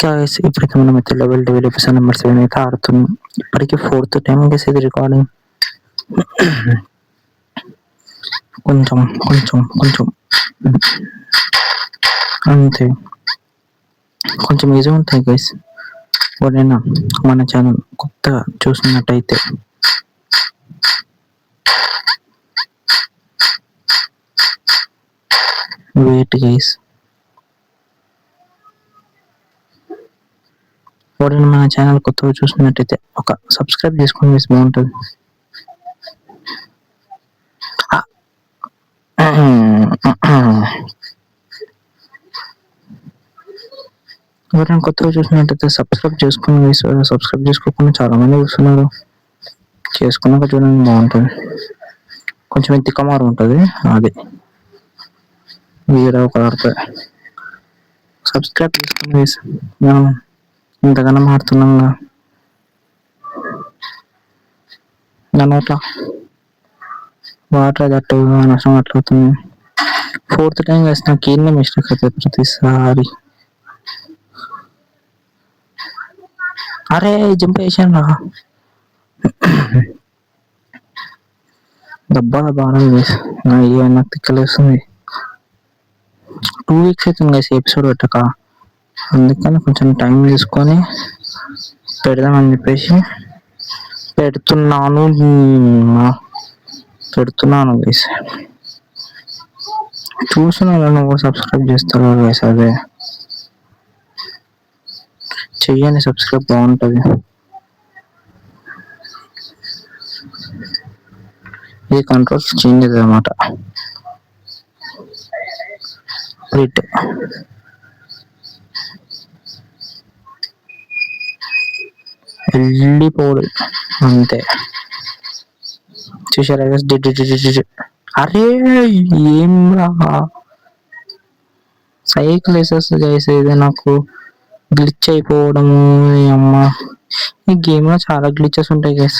Guys ఇప్పుడైతే మనం అయితే లెవెల్ డెవల్ ఎపిసోడ్ నెంబర్ 7 అయితే ఆడుతున్నాం. ఇప్పటికి ఫోర్త్ టైం గైస్ ఇది రికార్డింగ్. కొంచెం కొంచెం కొంచెం అంతే, కొంచెం ఈజీ ఉంటాయి గైస్. ఎవరైనా మన ఛానల్ కొత్తగా చూసినట్టయితే వెయిట్ గైస్, ఎవరైనా మన ఛానల్ కొత్తగా చూసినట్టయితే ఒక సబ్స్క్రైబ్ చేసుకోండి గైస్, బాగుంటుంది. ఎవరైనా కొత్తగా చూసినట్టయితే సబ్స్క్రైబ్ చేసుకోండి గైస్. సబ్స్క్రైబ్ చేసుకోకుండా చాలా మంది చూస్తున్నారు, చేసుకున్నాక చూడండి, బాగుంటుంది. కొంచెం తిక్కమారు ఉంటుంది అది వీడియో ఒక సబ్స్క్రైబ్ చేసుకోండి గైస్. మనం ఇంతగానో మారుతున్నాం దానివల్ల వాటర్ అట్టు నష్టం అట్లవుతుంది. ఫోర్త్ టైం గైస్ నాకు ఏం మిస్టేక్ అవుతుంది ప్రతిసారి. అరే జంప్ వేసాను రా, దబ్బా బాగా నాకు తిక్కలేస్తుంది. 2 weeks అవుతుంది గైస్ ఎపిసోడ్ పెట్టక, అందుకని కొంచెం టైం తీసుకొని పెడదామని చెప్పేసి పెడుతున్నాను గైస్. చూస్తున్నాను, నువ్వు సబ్స్క్రైబ్ చేస్తావు గైస్, అదే చెయ్యండి సబ్స్క్రైబ్, బాగుంటుంది. ఇది కంట్రోల్స్ చేంజ్ అవుతుంది అన్నమాట. రైట్, వెళ్ళిపోడు అంతే. చూసారా? అరే ఏం రా సైకిల్ వేసేస్తుంది గైస్, ఇది నాకు గ్లిచ్ అయిపోవడము. అమ్మ, ఈ గేమ్ లో చాలా గ్లిచెస్ ఉంటాయి గైస్.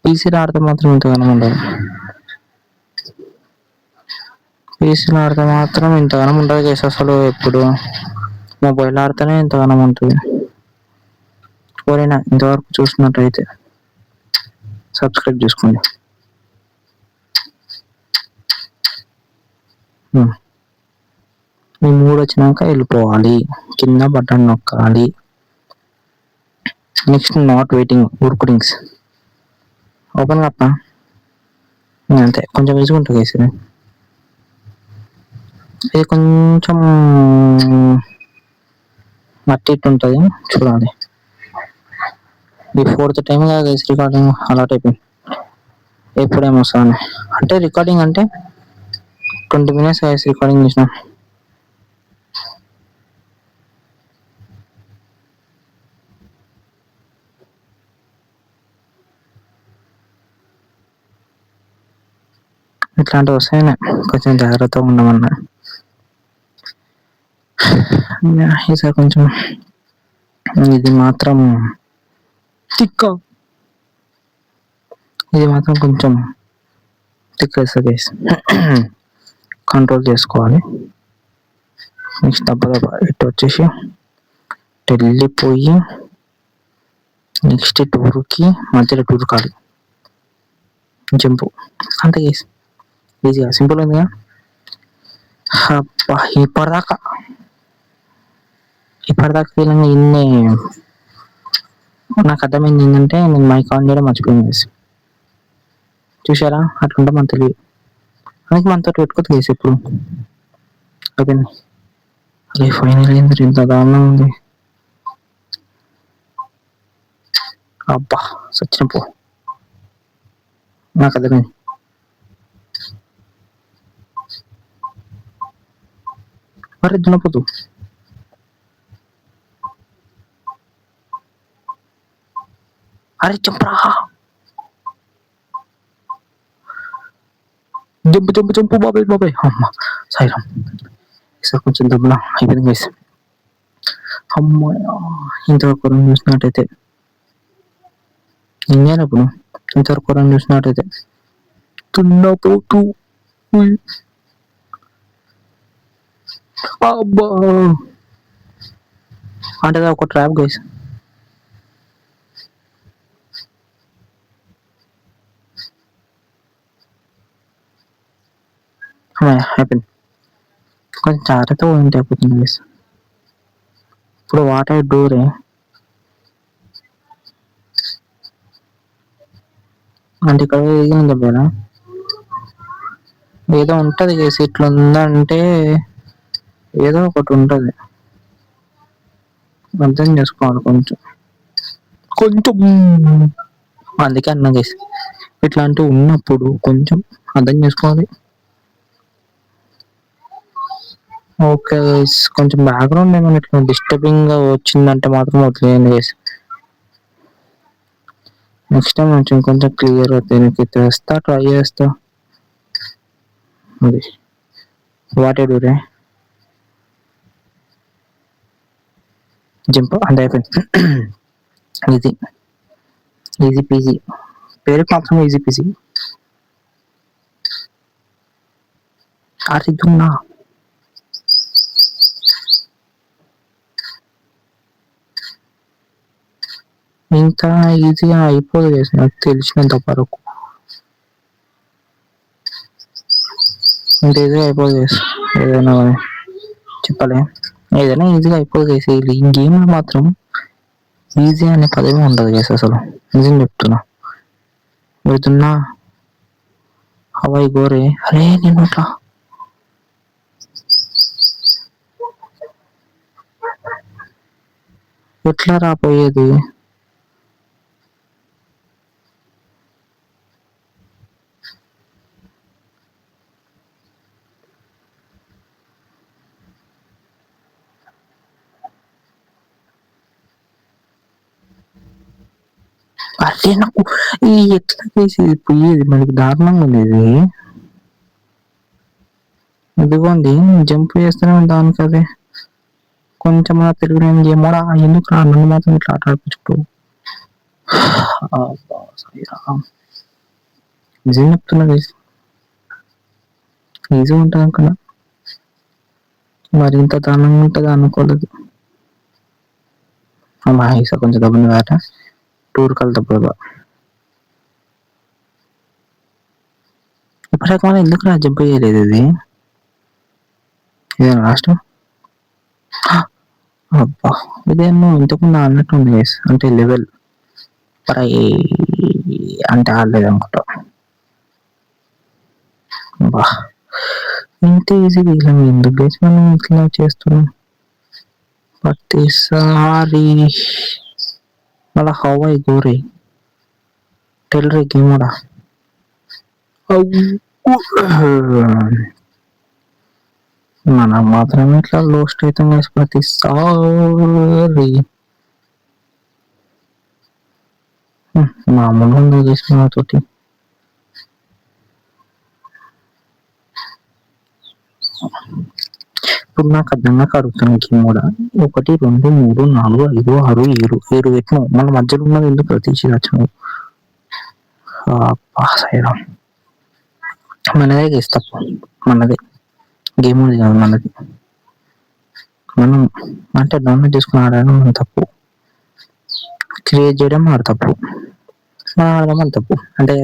పీసీలో ఆడితే మాత్రం ఇంతగానం ఉండదు, పీసీలో ఆడితే మాత్రం ఇంతగానం ఉండదు గైస్. అసలు ఎప్పుడు మొబైల్ ఆడితేనే ఇంతగానం ఉంటుంది. ఎవరైనా ఇంతవరకు చూసినట్టయితే సబ్స్క్రైబ్ చేసుకోండి. మీ మూడు వచ్చినాక వెళ్ళిపోవాలి, కింద బటన్ నొక్కాలి. నెక్స్ట్ నాట్ వెయిటింగ్ ఊరుకుడింగ్స్ ఓపెన్ అప్ప, అంతే. కొంచెం వేసుకుంటుంది గైస్, ఇది కొంచెం మట్టి ఇట్టు ఉంటుంది చూడాలి. ఈ ఫోర్త్ టైం కదా గైస్ రికార్డింగ్ అలర్ట్ అయిపోయింది. ఎప్పుడేమో వస్తాను అంటే రికార్డింగ్ అంటే 20 minutes గైస్ రికార్డింగ్ చేసిన. ఇట్లాంటివి వస్తాయని కొంచెం జాగ్రత్తగా ఉండమన్నా. ఈసారి కొంచెం ఇది మాత్రం కొంచెం తిక్కేస్తుంది గైస్, కంట్రోల్ చేసుకోవాలి. నెక్స్ట్ దెబ్బ ఇటు వచ్చేసి వెళ్ళిపోయి నెక్స్ట్ టూర్కి మధ్యలో టూర్ కాదు జంపు, అంతే గైస్. ఈజీగా సింపుల్ ఉందిగా. అబ్బా, ఇప్పటిదాకా ఫీలింగ్ ఇన్ని నాకు అర్థమైంది ఏంటంటే నేను మైక్ ఆన్ చేయడం మర్చిపోయింది గైస్. చూసారా? అట్లుంటే మన తెలియదు, అందుకే మనతో పెట్టుకోదు గైస్ ఎప్పుడు. అయిపోయింది. అరే ఫైనల్ అయింది, ఇంత దారుణం ఉంది. అబ్బా సచ్చిన పో, నాకు అర్థమైంది. అరే దున్నపోతు, అరే చంపరా, జంపు బాబాయ్. అమ్మ సాయిరామ్, ఈసారి కొంచెం దెబ్బలా అయిపోయింది గైస్. అమ్మాయి ఇంతవరకు రన్ చూసినట్టయితే ఇంకేనప్పుడు ఇంతవరకు రన్ చూసినట్టయితే తున్నపోతూ. అబ్బా అంటే అది ఒక ట్రాప్ గైస్. అయిపోయింది. కొంచెం జాగ్రత్తగా పోయింటే అయిపోతుంది గైస్. ఇప్పుడు వాటర్ డోరే అంటే ఇక్కడ ఏం చెప్పారా, ఏదో ఉంటది గైస్. ఇట్లా ఉందంటే ఏదో ఒకటి ఉంటది, అర్థం చేసుకోవాలి కొంచెం కొంచెం. అందుకే అన్నా గైస్, ఇట్లాంటివి ఉన్నప్పుడు కొంచెం అర్థం చేసుకోవాలి. ఓకే గైస్, కొంచెం బ్యాక్గ్రౌండ్ ఏమైనా ఇట్లా డిస్టర్బింగ్ గా వచ్చిందంటే మాత్రం వదిలేయండి గైస్. నెక్స్ట్ టైం కొంచెం కొంచెం క్లియర్ దీనికి తెస్తా, ట్రై చేస్తా. అది వాట్ డూ రే జంప్ అంటే అయిపోయింది. ఈజీ ఈజీ పీజీ, పేరుకి మాత్రం ఈజీ పీజీ. అరిదున్నా ఇంత ఈజీగా అయిపోదు నాకు తెలిసినంత వరకు. ఇంత ఈజీగా అయిపోదు ఏదైనా చెప్పలే, ఏదైనా ఈజీగా అయిపోదు చేసి. ఈ గేమ్ మాత్రం ఈజీ అనే పదమే ఉండదు చేసి అసలు, నిజం చెప్తున్నా. వెళ్తున్నా హవాయి గోరే. అరే నేను అట్లా ఎట్లా రాపోయేది? అరే నాకు ఈ ఎట్లా చేసేది పోయేది, మనకి దారుణంగా ఉంది ఇది. ఇదిగోండి జంప్ చేస్తూనే దానికి అదే కొంచెం తెలుగు ఏమోడా, ఎందుకు రా నన్ను మాత్రం ఇట్లా ఆట ఆడిపించుకో. నిజం చెప్తున్నా ఈజీ ఉంటుంది అనుకున్నా, మరి ఇంత దారుణంగా ఉంటుంది అనుకోలేదు. మా ఈసా కొంచెం దబ్బుంది కాట, టూర్ కలుతా. ఇప్పటికే మనం ఎందుకు నా జంప్ చేయలేదు ఇది? ఇదే లాస్ట్. అబ్బా ఇదేమో ఇంతకుముందు అన్నట్టుంది గైస్, అంటే లెవెల్ పరై అంటే ఆడలేదు అనుకుంటా. బా ఇంత ఈజీగా ఇలా ఎందుకు గైస్ మనం ఇట్లా చేస్తున్నాం ప్రతిసారి? మళ్ళా హవాయి గోరే టెల్రే గేమ్ కూడా మనం మాత్రం ఇట్లా లోస్ట్ అవుతాం గైస్ ప్రతిసారి. మామూలుగా ఉందో చేసిన తోటి. ఇప్పుడు నాకు అర్థంగా అడుగుతాను గేమ్ కూడా 1 2 3 4 5 6 7 పెట్టినావు, మన మధ్యలో ఉన్నది ఎందుకు ప్రతి వచ్చినావు? మనదే గేస్ తప్పు, మనదే గేమ్ ఉంది కాదు మనది. మనం అంటే డౌన్లోడ్ చేసుకుని ఆడడం మన తప్పు, క్రియేట్ చేయడం మన తప్పు, మనం ఆడడం మన తప్పు. అంటే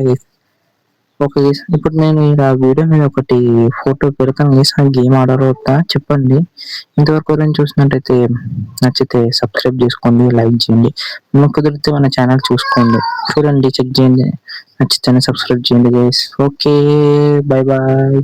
ఓకే ఇప్పుడు నేను ఇలా వీడియో మీద ఒకటి ఫోటో పెడతాను గేస్, ఆ గేమ్ ఆడారో చెప్పండి. ఇంతవరకు ఎవరైనా చూసినట్టయితే నచ్చితే సబ్స్క్రైబ్ చేసుకోండి, లైక్ చేయండి. మీకు కుదిరితే మన ఛానల్ చూడండి, చెక్ చేయండి, నచ్చితేనే సబ్స్క్రైబ్ చేయండి గైస్. Okay, bye bye.